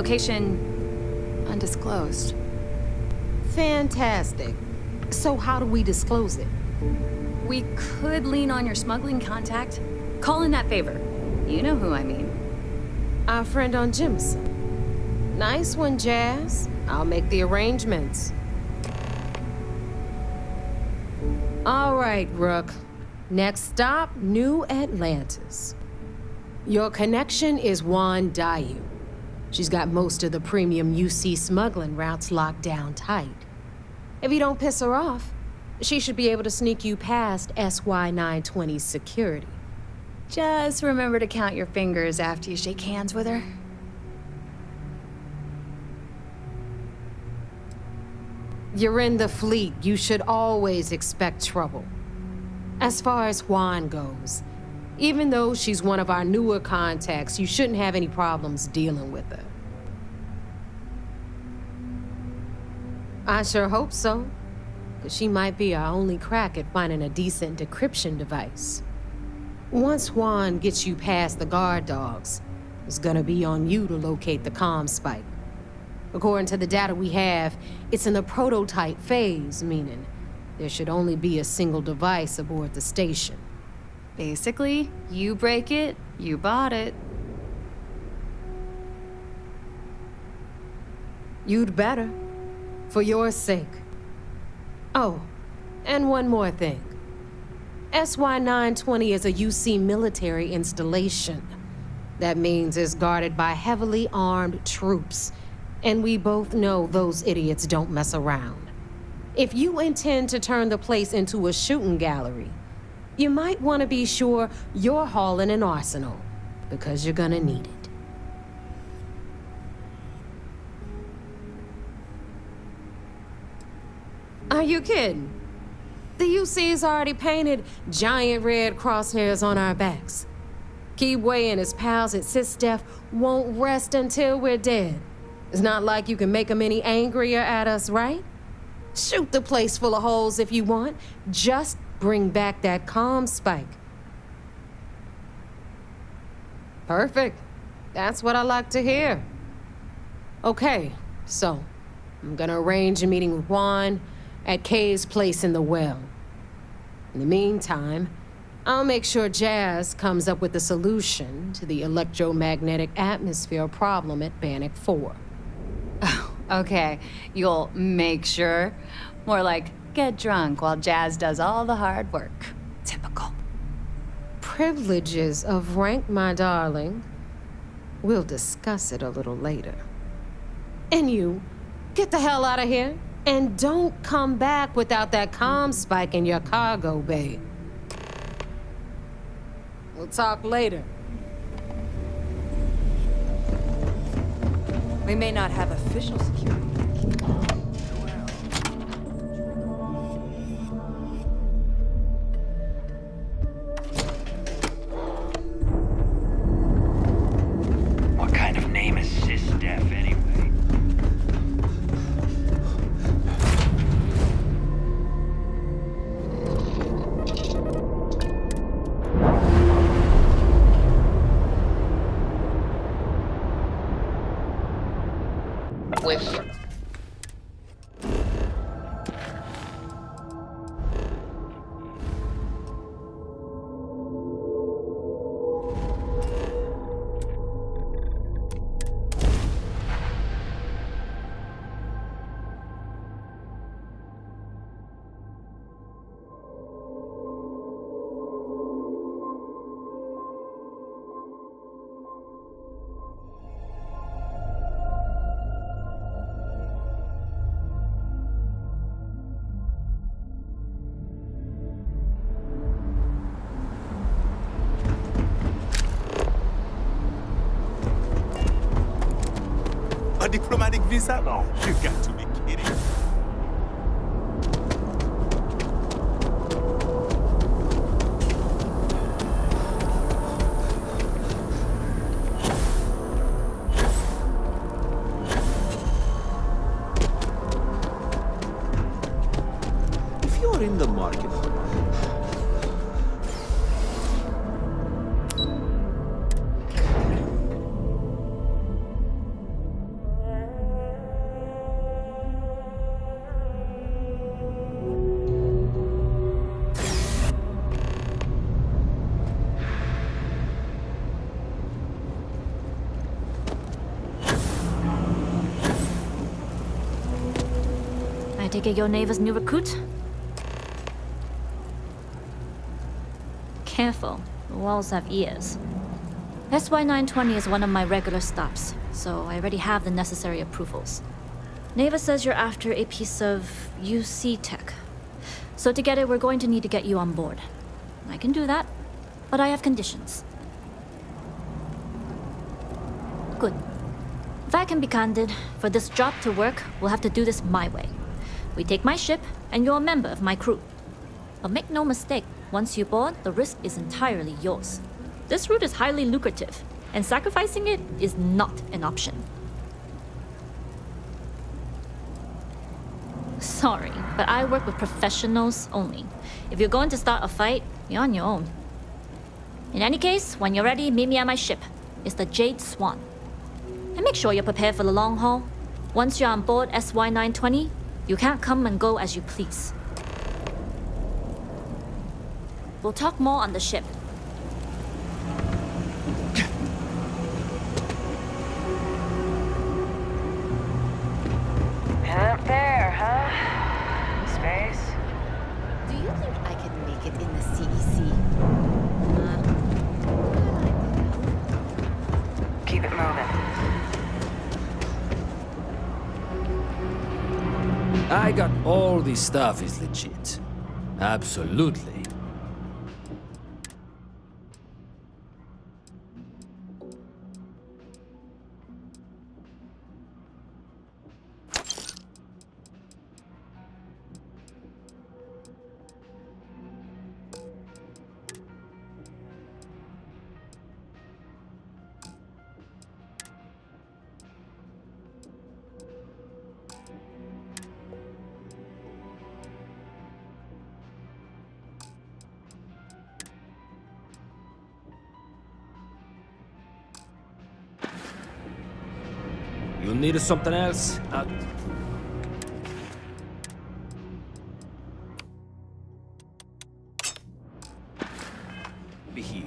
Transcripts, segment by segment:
Location undisclosed. Fantastic. So how do we disclose it? We could lean on your smuggling contact. Call in that favor. You know who I mean. Our friend on Jimson. Nice one, Jazz. I'll make the arrangements. All right, Rook. Next stop, New Atlantis. Your connection is Juan Dayu. She's got most of the premium UC smuggling routes locked down tight. If you don't piss her off, she should be able to sneak you past SY-920's security. Just remember to count your fingers after you shake hands with her. You're in the fleet. You should always expect trouble. As far as Juan goes, even though she's one of our newer contacts, you shouldn't have any problems dealing with her. I sure hope so, because she might be our only crack at finding a decent decryption device. Once Juan gets you past the guard dogs, it's gonna be on you to locate the comm spike. According to the data we have, it's in the prototype phase, meaning there should only be a single device aboard the station. Basically, you break it, you bought it. You'd better. For your sake. Oh, and one more thing. SY-920 is a UC military installation. That means it's guarded by heavily armed troops. And we both know those idiots don't mess around. If you intend to turn the place into a shooting gallery, you might want to be sure you're hauling an arsenal, because you're gonna need it. Are you kidding? The UC's already painted giant red crosshairs on our backs. Keyway and his pals at SysDef won't rest until we're dead. It's not like you can make them any angrier at us, right? Shoot the place full of holes if you want. Just bring back that comm spike. Perfect. That's what I like to hear. Okay, so I'm gonna arrange a meeting with Juan at Kay's place in the well. In the meantime, I'll make sure Jazz comes up with a solution to the electromagnetic atmosphere problem at Bannock 4. Oh, okay. You'll make sure. More like, get drunk while Jazz does all the hard work. Typical. Privileges of rank, my darling. We'll discuss it a little later. And you, get the hell out of here. And don't come back without that comm spike in your cargo bay. We'll talk later. We may not have official security. What kind of name is SysDef anyway? A diplomatic visa? No, you got to be kidding. If you're in the market for take it you're Neva's new recruit? Careful, the walls have ears. SY-920 is one of my regular stops, so I already have the necessary approvals. Neva says you're after a piece of UC tech. So to get it, we're going to need to get you on board. I can do that, but I have conditions. Good. If I can be candid, for this job to work, we'll have to do this my way. We take my ship, and you're a member of my crew. But make no mistake, once you board, the risk is entirely yours. This route is highly lucrative, and sacrificing it is not an option. Sorry, but I work with professionals only. If you're going to start a fight, you're on your own. In any case, when you're ready, meet me at my ship. It's the Jade Swan. And make sure you're prepared for the long haul. Once you're on board SY-920, you can't come and go as you please. We'll talk more on the ship. Up there, huh? Space? Do you think I could make it in the CEC? Keep it moving. I got all this stuff is legit. Absolutely. You need something else? Be here.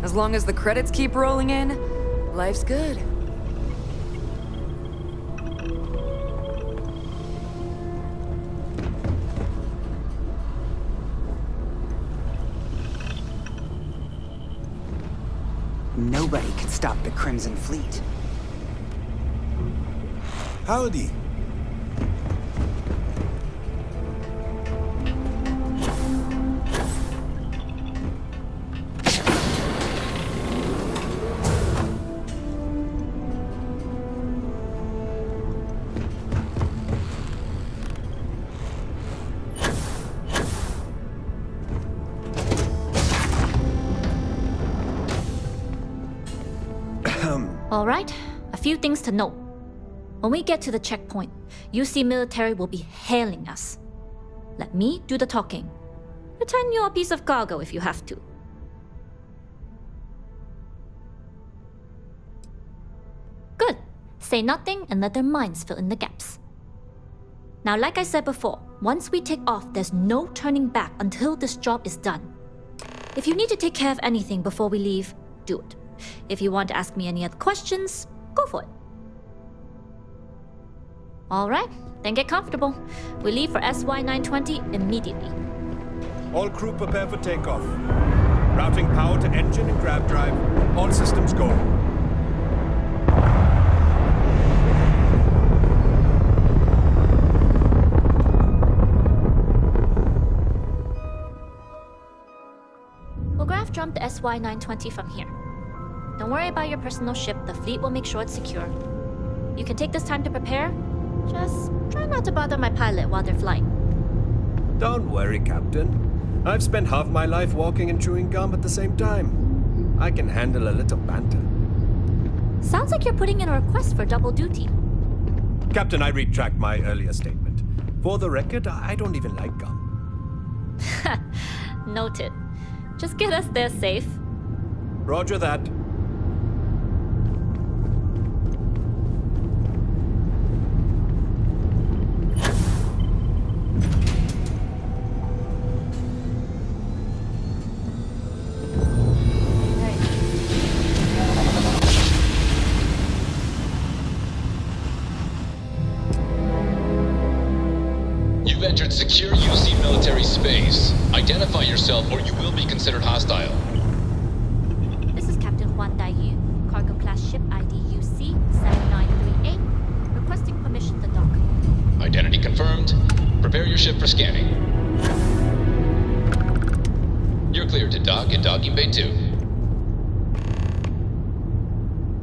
As long as the credits keep rolling in, life's good. Nobody could stop the Crimson Fleet. Howdy. All right, a few things to note. When we get to the checkpoint, UC military will be hailing us. Let me do the talking. Pretend you're a piece of cargo if you have to. Good. Say nothing and let their minds fill in the gaps. Now, like I said before, once we take off, there's no turning back until this job is done. If you need to take care of anything before we leave, do it. If you want to ask me any other questions, go for it. All right, then get comfortable. We leave for SY-920 immediately. All crew prepare for takeoff. Routing power to engine and grav drive. All systems go. We'll grav jump the SY-920 from here. Don't worry about your personal ship. The fleet will make sure it's secure. You can take this time to prepare. Just try not to bother my pilot while they're flying. Don't worry, Captain. I've spent half my life walking and chewing gum at the same time. I can handle a little banter. Sounds like you're putting in a request for double duty. Captain, I retract my earlier statement. For the record, I don't even like gum. Noted. Just get us there safe. Roger that. You've entered secure UC military space. Identify yourself or you will be considered hostile. This is Captain Juan Dayu, cargo class ship ID UC 7938, requesting permission to dock. Identity confirmed. Prepare your ship for scanning. You're cleared to dock at docking bay 2.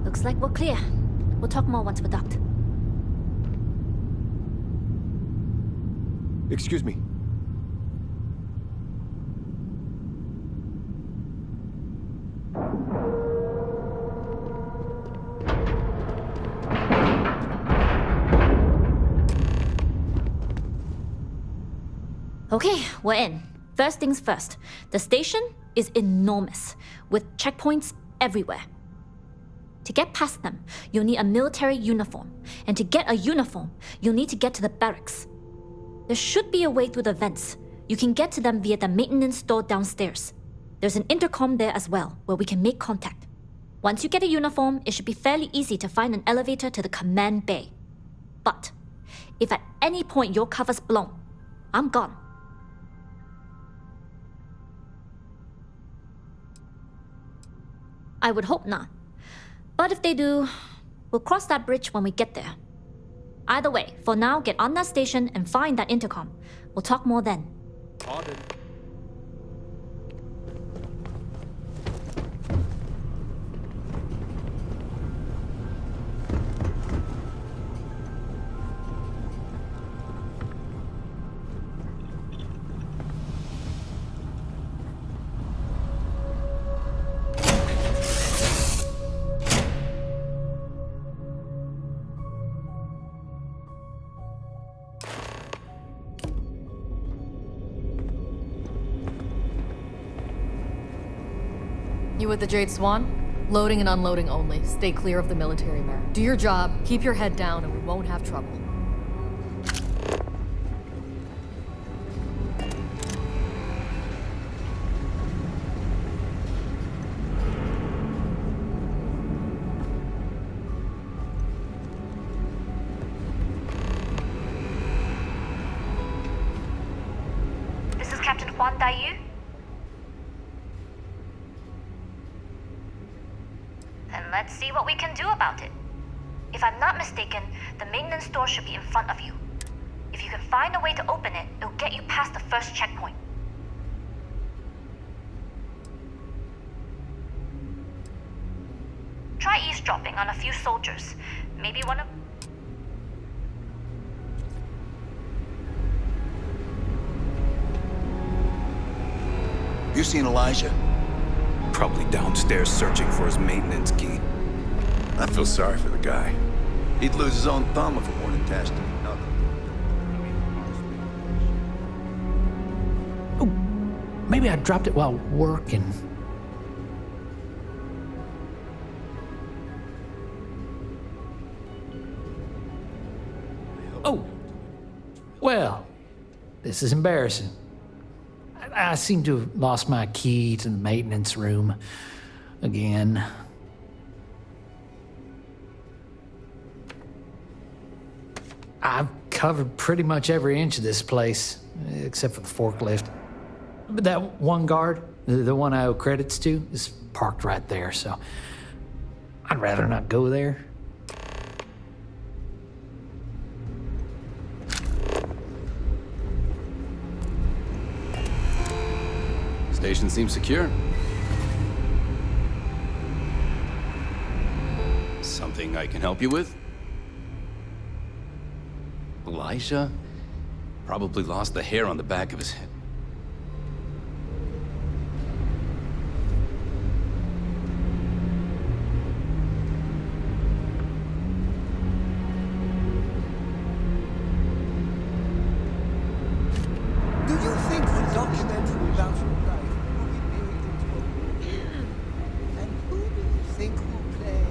Looks like we're clear. We'll talk more once we're docked. Excuse me. Okay, we're in. First things first. The station is enormous, with checkpoints everywhere. To get past them, you'll need a military uniform. And to get a uniform, you'll need to get to the barracks. There should be a way through the vents. You can get to them via the maintenance store downstairs. There's an intercom there as well, where we can make contact. Once you get a uniform, it should be fairly easy to find an elevator to the command bay. But if at any point your cover's blown, I'm gone. I would hope not. But if they do, we'll cross that bridge when we get there. Either way, for now, get on that station and find that intercom. We'll talk more then. Ordered. You with the Jade Swan? Loading and unloading only. Stay clear of the military mare. Do your job, keep your head down, and we won't have trouble. This is Captain Juan Dayu. Then let's see what we can do about it. If I'm not mistaken, the maintenance door should be in front of you. If you can find a way to open it, it'll get you past the first checkpoint. Try eavesdropping on a few soldiers. Maybe one of... You seen Elijah? Probably downstairs searching for his maintenance key. I feel sorry for the guy. He'd lose his own thumb if it weren't attached to another. Oh, maybe I dropped it while working. Oh, well, this is embarrassing. I seem to have lost my key to the maintenance room again. I've covered pretty much every inch of this place, except for the forklift. But that one guard, the one I owe credits to, is parked right there, so I'd rather not go there. Station seems secure. Something I can help you with? Elijah? Probably lost the hair on the back of his head. Do you think the documentary about your life will be made into a film? And who do you think will play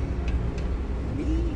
me?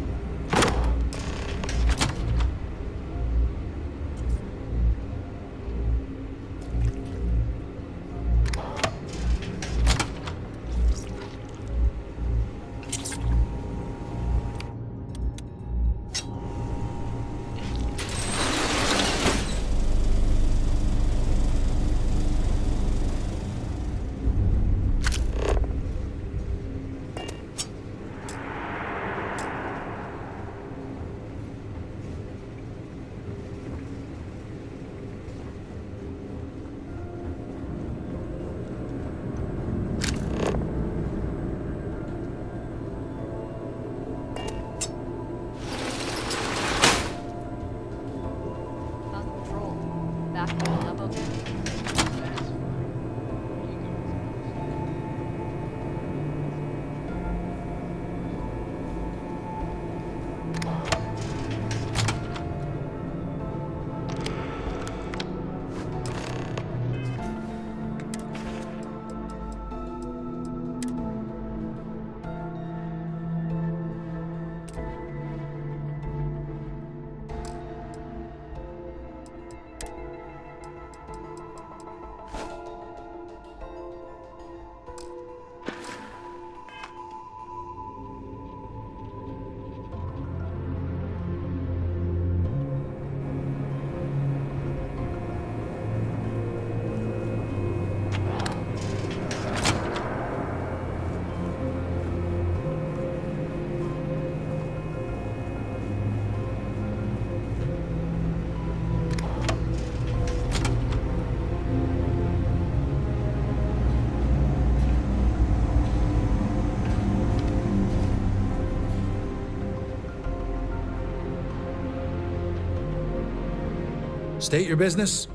State your business.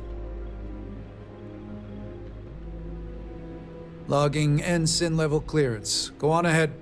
Logging ensign level clearance. Go on ahead.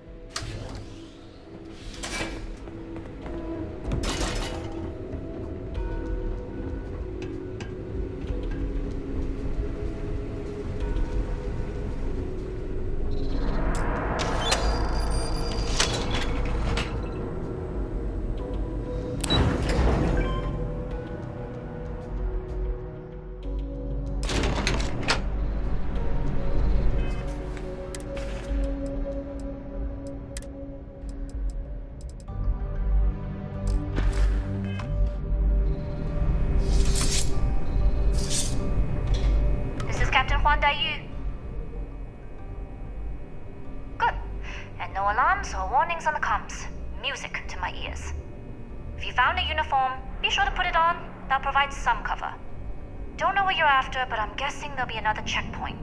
Good. And no alarms or warnings on the comms. Music to my ears. If you found a uniform, be sure to put it on. That'll provide some cover. Don't know what you're after, but I'm guessing there'll be another checkpoint.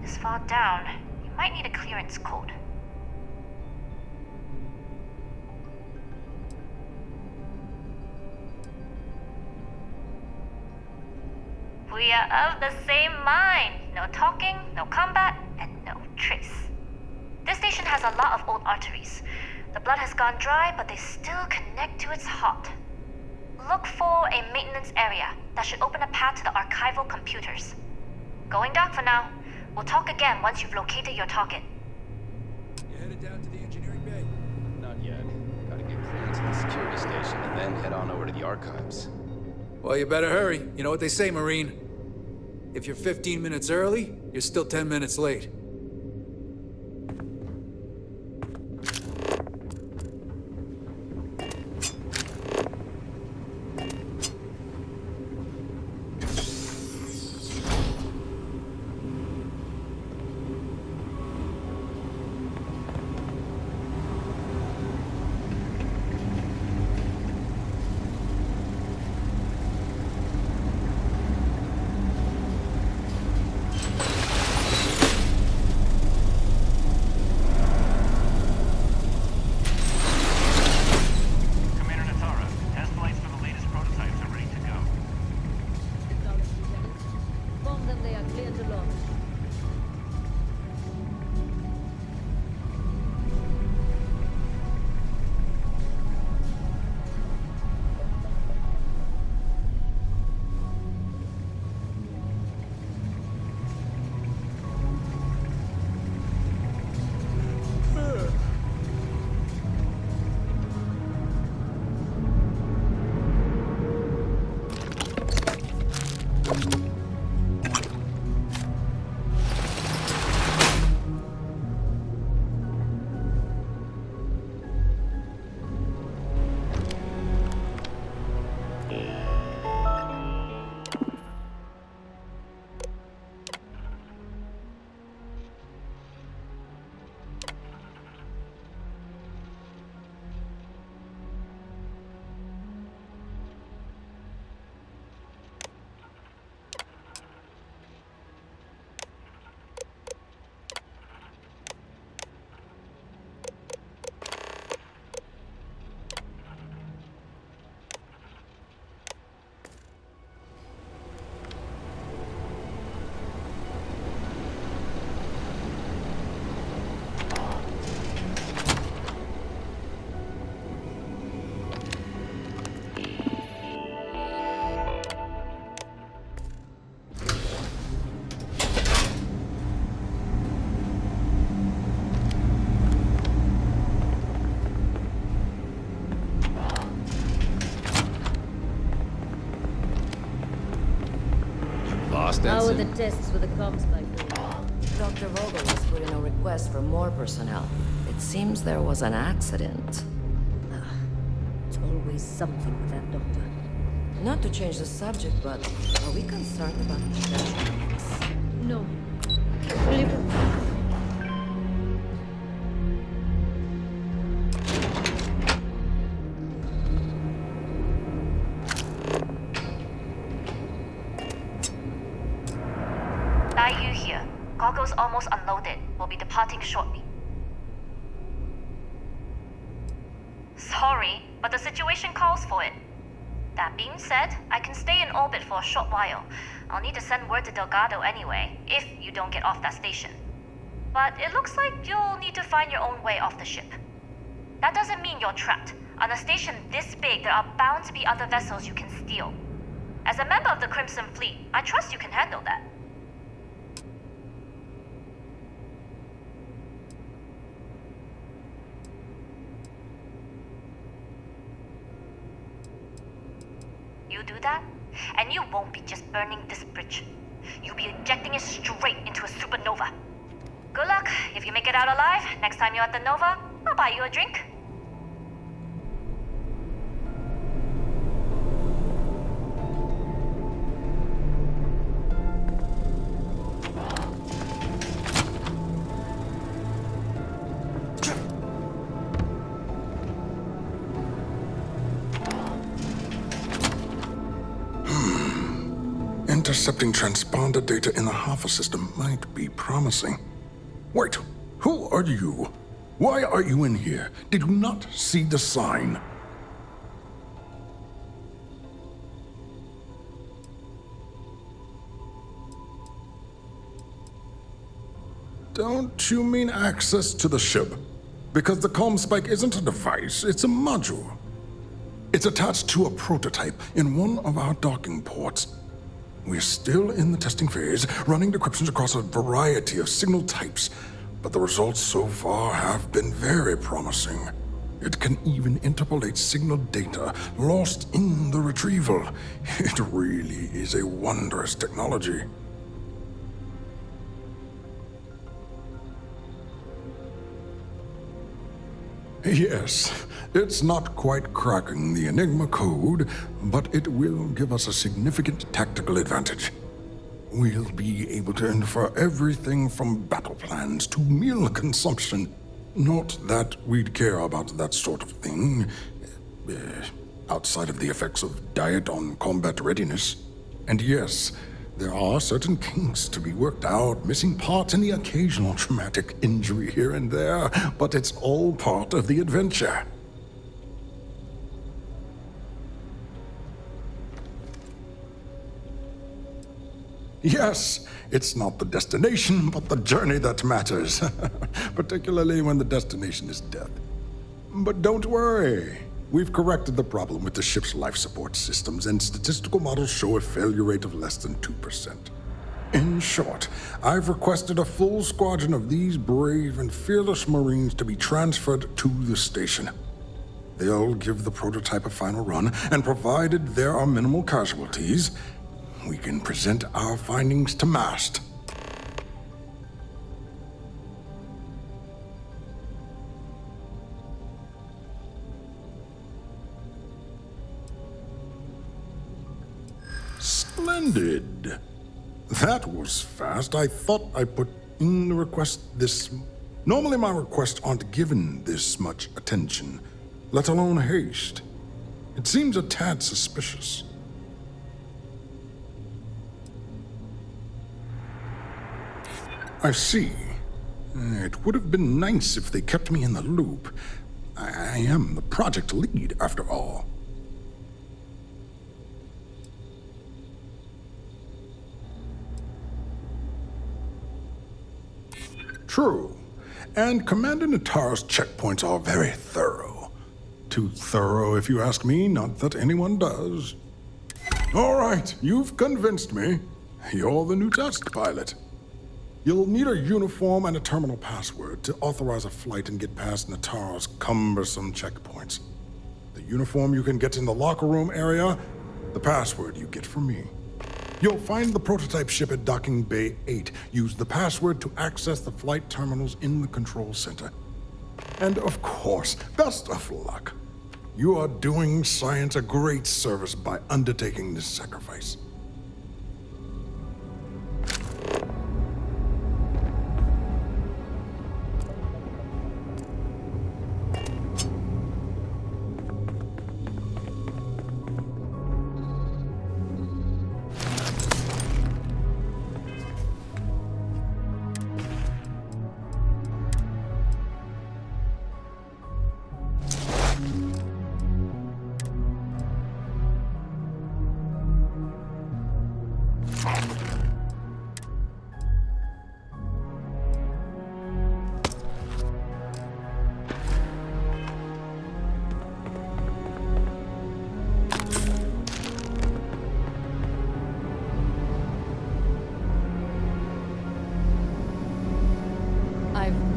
This far down, you might need a clearance code. We are of the same mind. No talking, no combat, and no trace. This station has a lot of old arteries. The blood has gone dry, but they still connect to its heart. Look for a maintenance area that should open a path to the archival computers. Going dark for now. We'll talk again once you've located your target. You headed down to the engineering bay? Not yet. Gotta get clearance at the security station and then head on over to the archives. Well, you better hurry. You know what they say, Marine. If you're 15 minutes early, you're still 10 minutes late. How were the tests with the comms spike? Dr. Vogel has put in a request for more personnel. It seems there was an accident. It's always something with that doctor. Not to change the subject, but are we concerned about potential risks? No. Cargo's almost unloaded. We'll be departing shortly. Sorry, but the situation calls for it. That being said, I can stay in orbit for a short while. I'll need to send word to Delgado anyway, if you don't get off that station. But it looks like you'll need to find your own way off the ship. That doesn't mean you're trapped. On a station this big, there are bound to be other vessels you can steal. As a member of the Crimson Fleet, I trust you can handle that. You do that, and you won't be just burning this bridge. You'll be ejecting it straight into a supernova. Good luck. If you make it out alive, next time you're at the Nova, I'll buy you a drink. Intercepting transponder data in the Alpha system might be promising. Wait, who are you? Why are you in here? Did you not see the sign? Don't you mean access to the ship? Because the comm spike isn't a device, it's a module. It's attached to a prototype in one of our docking ports. We're still in the testing phase, running decryptions across a variety of signal types, but the results so far have been very promising. It can even interpolate signal data lost in the retrieval. It really is a wondrous technology. Yes, it's not quite cracking the Enigma code, but it will give us a significant tactical advantage. We'll be able to infer everything from battle plans to meal consumption. Not that we'd care about that sort of thing, outside of the effects of diet on combat readiness. And yes, there are certain kinks to be worked out, missing parts and the occasional traumatic injury here and there, but it's all part of the adventure. Yes, it's not the destination, but the journey that matters, particularly when the destination is death. But don't worry. We've corrected the problem with the ship's life support systems, and statistical models show a failure rate of less than 2%. In short, I've requested a full squadron of these brave and fearless Marines to be transferred to the station. They'll give the prototype a final run, and provided there are minimal casualties, we can present our findings to Mast. Splendid. That was fast. I thought I put in the request this... Normally my requests aren't given this much attention, let alone haste. It seems a tad suspicious. I see. It would have been nice if they kept me in the loop. I am the project lead, after all. True. And Commander Natara's checkpoints are very thorough. Too thorough, if you ask me, not that anyone does. All right, you've convinced me. You're the new test pilot. You'll need a uniform and a terminal password to authorize a flight and get past Natara's cumbersome checkpoints. The uniform you can get in the locker room area, the password you get from me. You'll find the prototype ship at Docking Bay 8. Use the password to access the flight terminals in the control center. And of course, best of luck. You are doing science a great service by undertaking this sacrifice.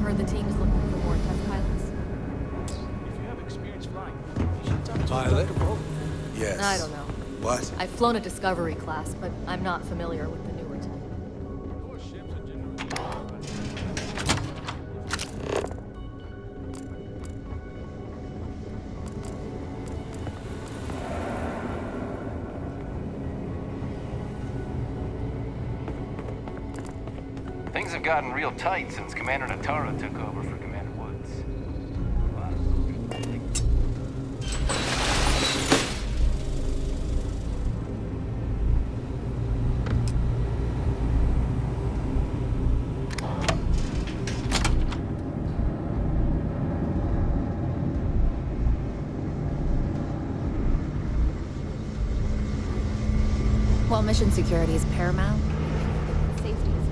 The team's looking for more test pilots. If you have experience flying, you should talk to Pilot? Dr. Yes. I don't know. What? I've flown a Discovery class, but I'm not familiar with the newer type. Things have gotten real tight since Commander Natara took over for Commander Woods. While mission security is paramount, safety is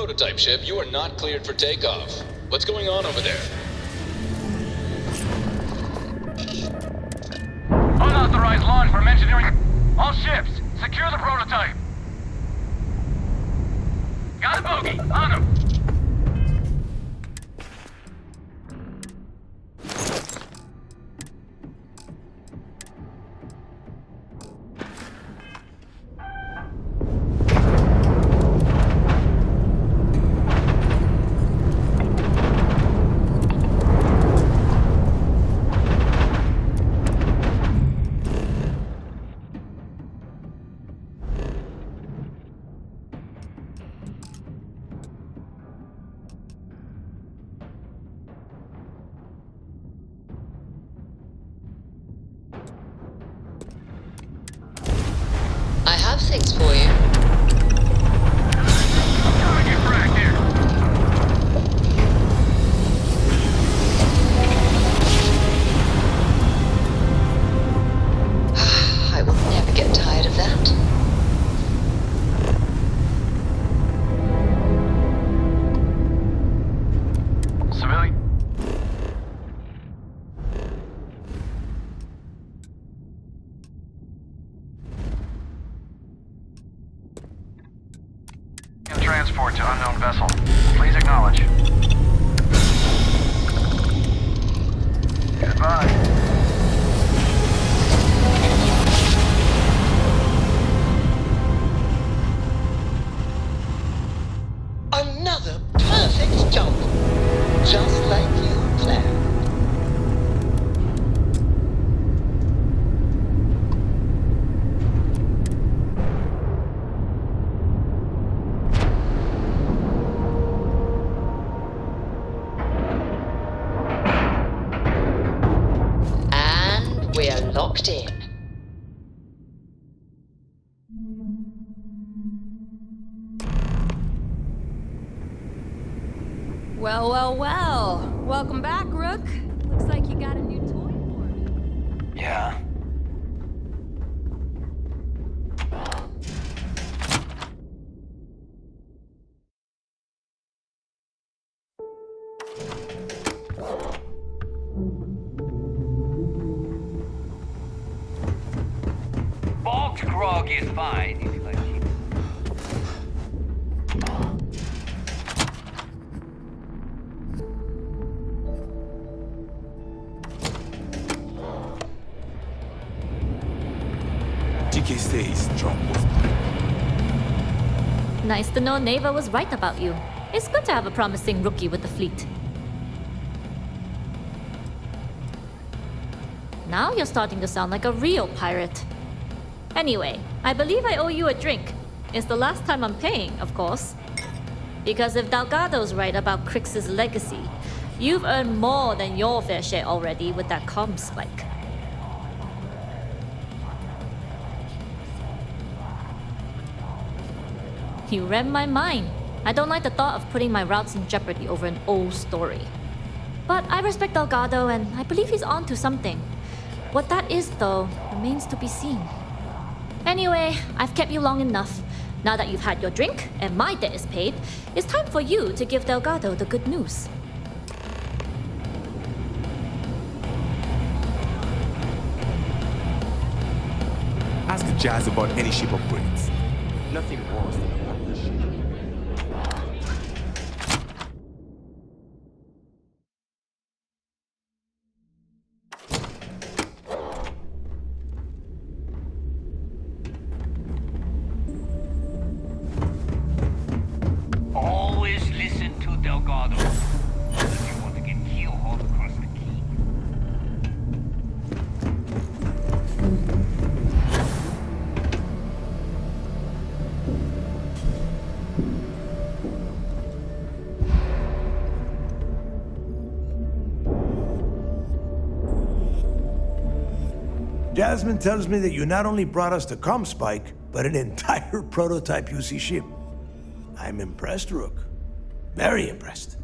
prototype ship, you are not cleared for takeoff. What's going on over there? Unauthorized launch from engineering. All ships, secure the prototype. Got a bogey. On him. I have things for you. I will never get tired of that. Civilian. Transport to unknown vessel. Please acknowledge. Goodbye. Another perfect jump. Just like you planned. We're locked in. Well, well, well. Welcome back, Rook. Looks like you got a new toy for me. Yeah. Bulk grog is fine if you like it. GK says drop was Nice to know Neva was right about you. It's good to have a promising rookie with the fleet. Now you're starting to sound like a real pirate. Anyway, I believe I owe you a drink. It's the last time I'm paying, of course. Because if Delgado's right about Crix's legacy, you've earned more than your fair share already with that comm spike. You read my mind. I don't like the thought of putting my routes in jeopardy over an old story. But I respect Delgado, and I believe he's on to something. What that is, though, remains to be seen. Anyway, I've kept you long enough. Now that you've had your drink, and my debt is paid, it's time for you to give Delgado the good news. Ask Jazz about any ship upgrades. Nothing worse than a partnership. Always listen to Delgado. If you want to get keelhauled across the key. Jasmine tells me that you not only brought us the comm spike, but an entire prototype UC ship. I'm impressed, Rook. Very impressed.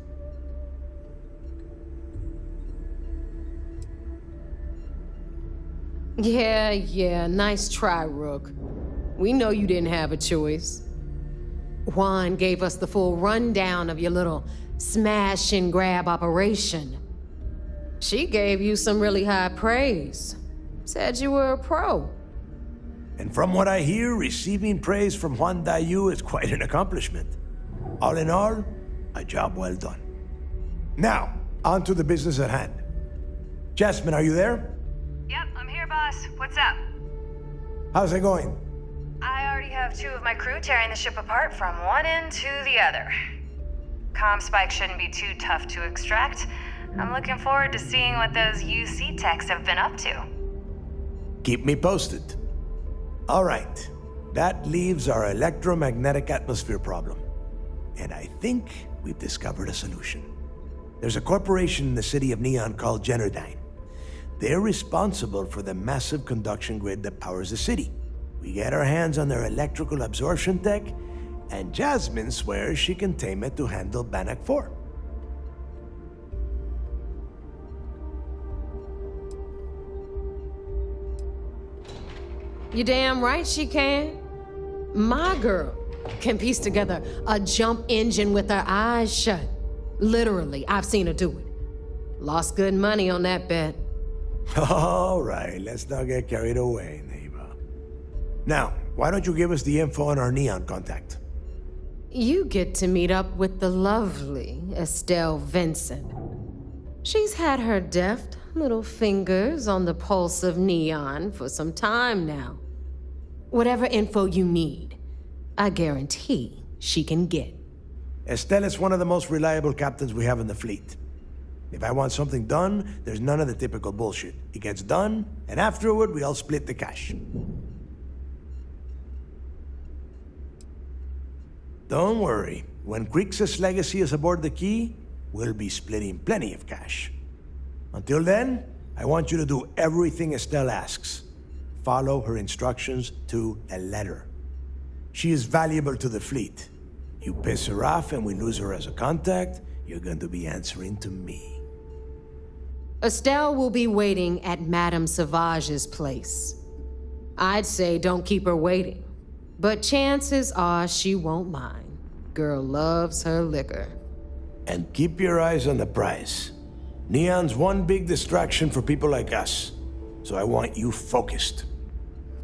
Yeah, nice try, Rook. We know you didn't have a choice. Juan gave us the full rundown of your little smash and grab operation. She gave you some really high praise. Said you were a pro. And from what I hear, receiving praise from Juan Dayu is quite an accomplishment. All in all, a job well done. Now, on to the business at hand. Jasmine, are you there? Yep, I'm here, boss. What's up? How's it going? I already have 2 of my crew tearing the ship apart from one end to the other. Comm spike shouldn't be too tough to extract. I'm looking forward to seeing what those UC techs have been up to. Keep me posted. All right, that leaves our electromagnetic atmosphere problem. And I think we've discovered a solution. There's a corporation in the city of Neon called Generdyne. They're responsible for the massive conduction grid that powers the city. We get our hands on their electrical absorption tech, and Jasmine swears she can tame it to handle Bannock 4. You damn right she can. My girl can piece together a jump engine with her eyes shut. Literally, I've seen her do it. Lost good money on that bet. All right, let's not get carried away, neighbor. Now, why don't you give us the info on our Neon contact? You get to meet up with the lovely Estelle Vincent. She's had her deft little fingers on the pulse of Neon for some time now. Whatever info you need, I guarantee she can get. Estelle is one of the most reliable captains we have in the fleet. If I want something done, there's none of the typical bullshit. It gets done, and afterward, we all split the cash. Don't worry. When Crixus' legacy is aboard the Key, we'll be splitting plenty of cash. Until then, I want you to do everything Estelle asks. Follow her instructions to a letter. She is valuable to the fleet. You piss her off and we lose her as a contact, you're going to be answering to me. Estelle will be waiting at Madame Sauvage's place. I'd say don't keep her waiting, but chances are she won't mind. Girl loves her liquor. And keep your eyes on the prize. Neon's one big distraction for people like us, so I want you focused.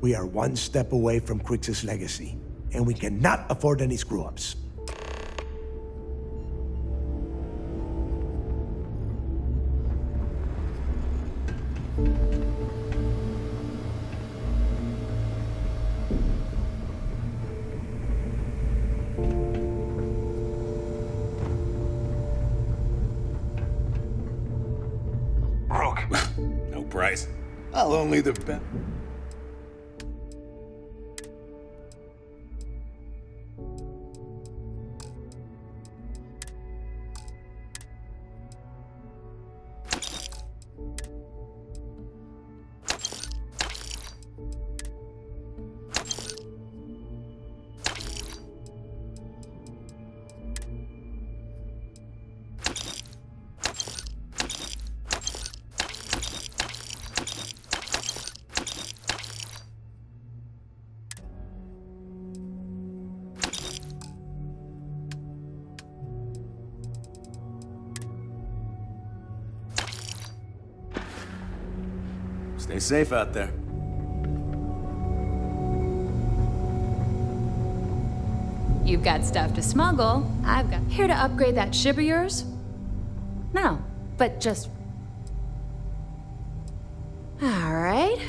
We are one step away from Crixus' legacy, and we cannot afford any screw-ups. No price. I'll only the bet. Stay safe out there. You've got stuff to smuggle. I've got here to upgrade that ship of yours. No, but just... All right.